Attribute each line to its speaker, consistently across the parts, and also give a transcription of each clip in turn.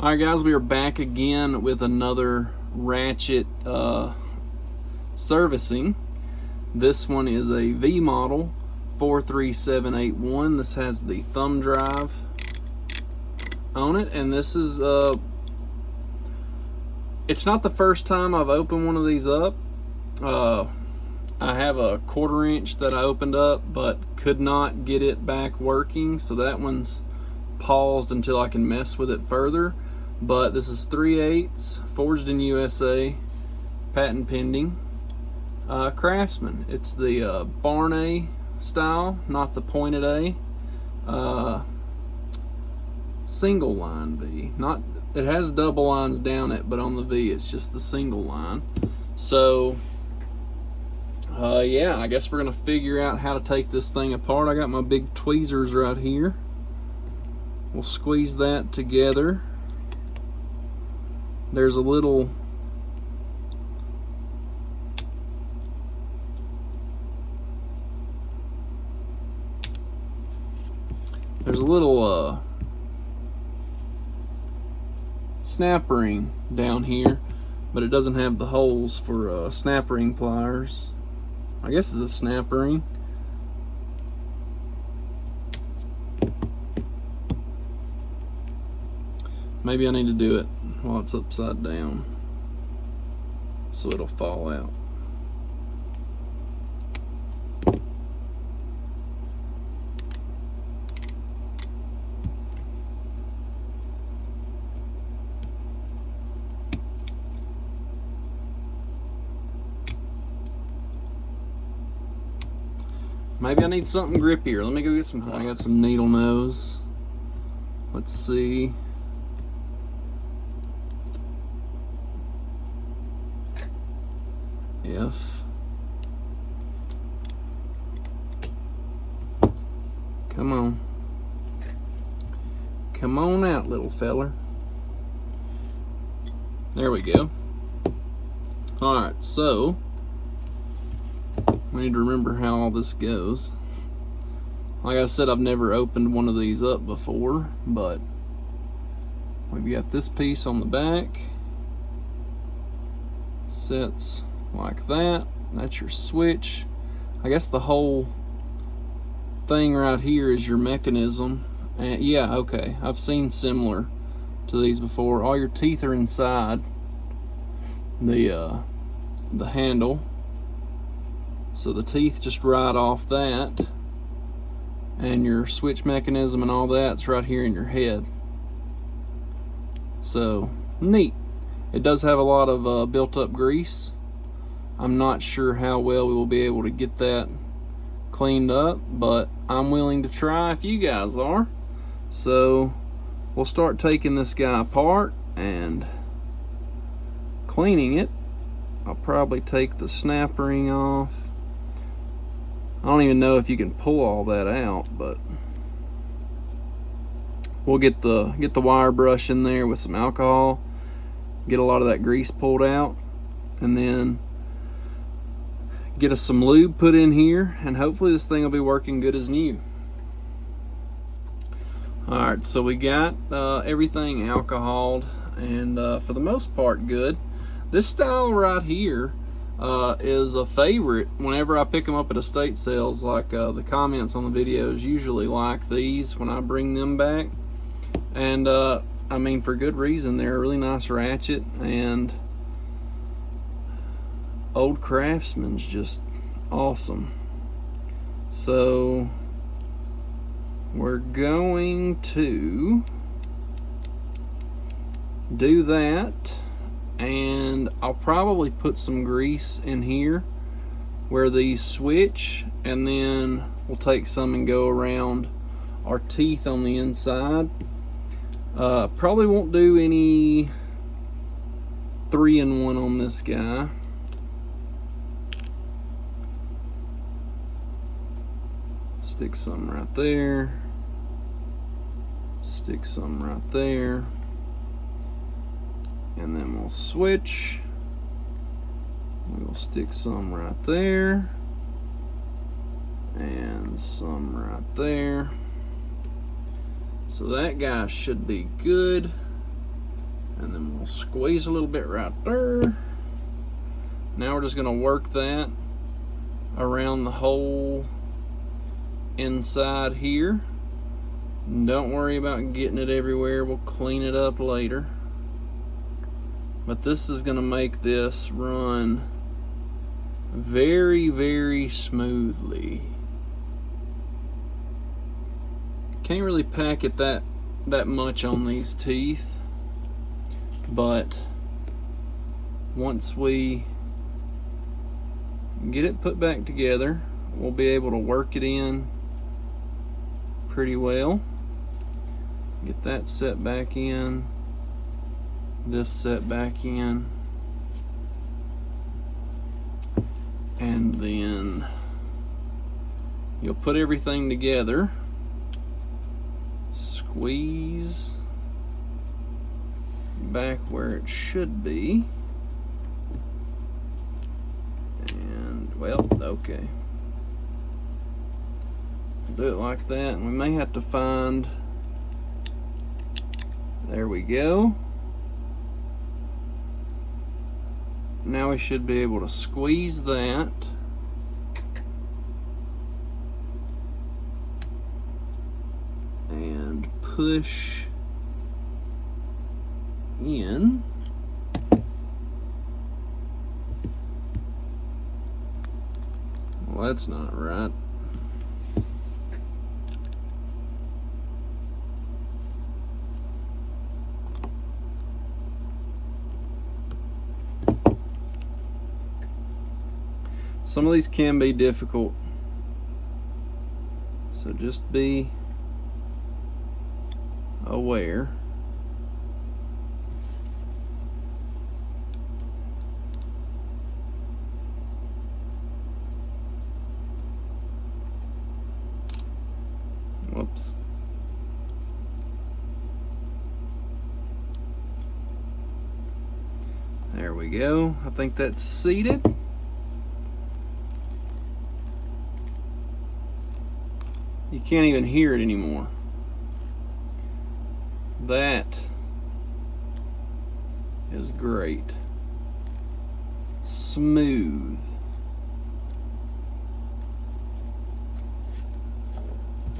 Speaker 1: Alright guys, we are back again with another ratchet servicing. This one is a V model 43781. This has the thumb drive on it, and this is it's not the first time I've opened one of these up. I have a 1/4 inch that I opened up but could not get it back working, so that one's paused until I can mess with it further. But this is 3/8 forged in USA, patent pending, Craftsman. It's the Barney style, not the pointed A. Single line V. Not, it has double lines down it, but on the V it's just the single line. So yeah, I guess we're gonna figure out how to take this thing apart. I got my big tweezers right here. We'll squeeze that together. There's a little snap ring down here, but it doesn't have the holes for snap ring pliers. I guess it's a snap ring. Maybe I need to do it while it's upside down so it'll fall out. Maybe I need something grippier. Let me go get some. I got some needle nose. Let's see. Come on. Come on out, little feller. There we go. Alright, so we need to remember how all this goes. Like I said, I've never opened one of these up before, but we've got this piece on the back. Sets like that. That's your switch. I guess the whole thing right here is your mechanism. And yeah, okay, I've seen similar to these before. All your teeth are inside the handle, so the teeth just ride off that, and your switch mechanism and all that's right here in your head. So neat. It does have a lot of built-up grease. I'm not sure how well we will be able to get that cleaned up, but I'm willing to try if you guys are. So we'll start taking this guy apart and cleaning it. I'll probably take the snap ring off. I don't even know if you can pull all that out, but we'll get the wire brush in there with some alcohol, get a lot of that grease pulled out, and then get us some lube put in here, and hopefully this thing will be working good as new. Alright, so we got everything alcoholed, and for the most part good. This style right here is a favorite whenever I pick them up at estate sales. Like the comments on the videos usually like these when I bring them back, and I mean, for good reason. They're a really nice ratchet, and old Craftsman's just awesome. So we're going to do that, and I'll probably put some grease in here where these switch, and then we'll take some and go around our teeth on the inside. Probably won't do any 3-in-1 on this guy. Stick some right there. Stick some right there. And then we'll switch. We'll stick some right there. And some right there. So that guy should be good. We'll squeeze a little bit right there. Now we're just going to work that around the whole inside here. Don't worry about getting it everywhere. We'll clean it up later. But this is going to make this run very, very smoothly. Can't really pack it that much on these teeth, but once we get it put back together, we'll be able to work it in pretty well. Get that set back in, this set back in, and then you'll put everything together, squeeze back where it should be, and well, okay, do it like that. And we may have to find, there we go. Now we should be able to squeeze that and push in. Well, that's not right. Some of these can be difficult, so just be aware. Whoops. There we go. I think that's seated. You can't even hear it anymore. That is great. Smooth.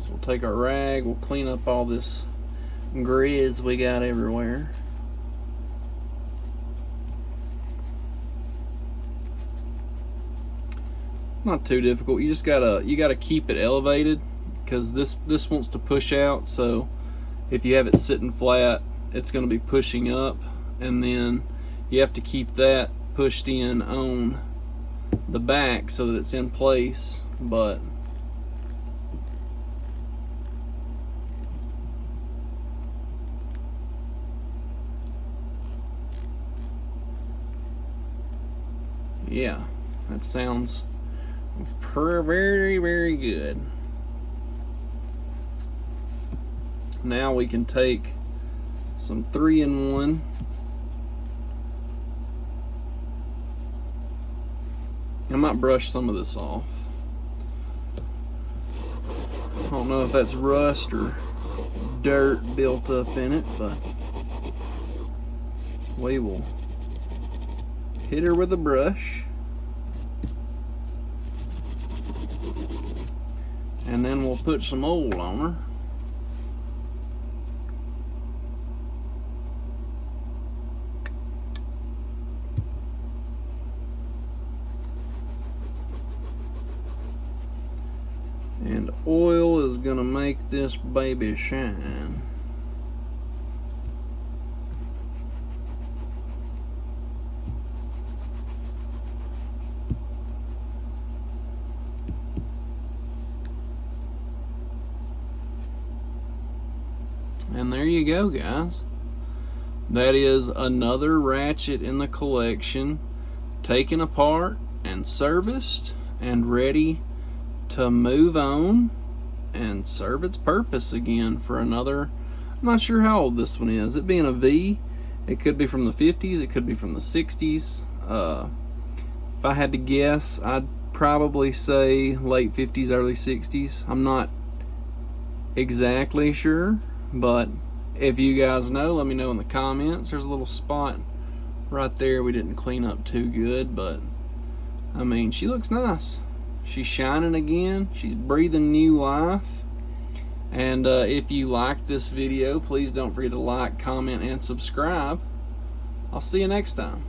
Speaker 1: So we'll take our rag, we'll clean up all this grizz we got everywhere. Not too difficult. You just gotta keep it elevated, because this wants to push out, so if you have it sitting flat, it's going to be pushing up, and then you have to keep that pushed in on the back so that it's in place. But yeah, that sounds very, very good. Now we can take some 3-in-1 I might brush some of this off. I don't know if that's rust or dirt built up in it, but we will hit her with a brush, and then we'll put some oil on her. And oil is gonna make this baby shine. And there you go, guys. That is another ratchet in the collection, taken apart and serviced and ready to move on and serve its purpose again for another. I'm not sure how old this one is. It being a V, it could be from the 50s, it could be from the 60s. If I had to guess, I'd probably say late 50s, early 60s. I'm not exactly sure, but If you guys know, let me know in the comments. There's a little spot right there we didn't clean up too good, but I mean, she looks nice. She's shining again. She's breathing new life. And if you like this video, please don't forget to like, comment, and subscribe. I'll see you next time.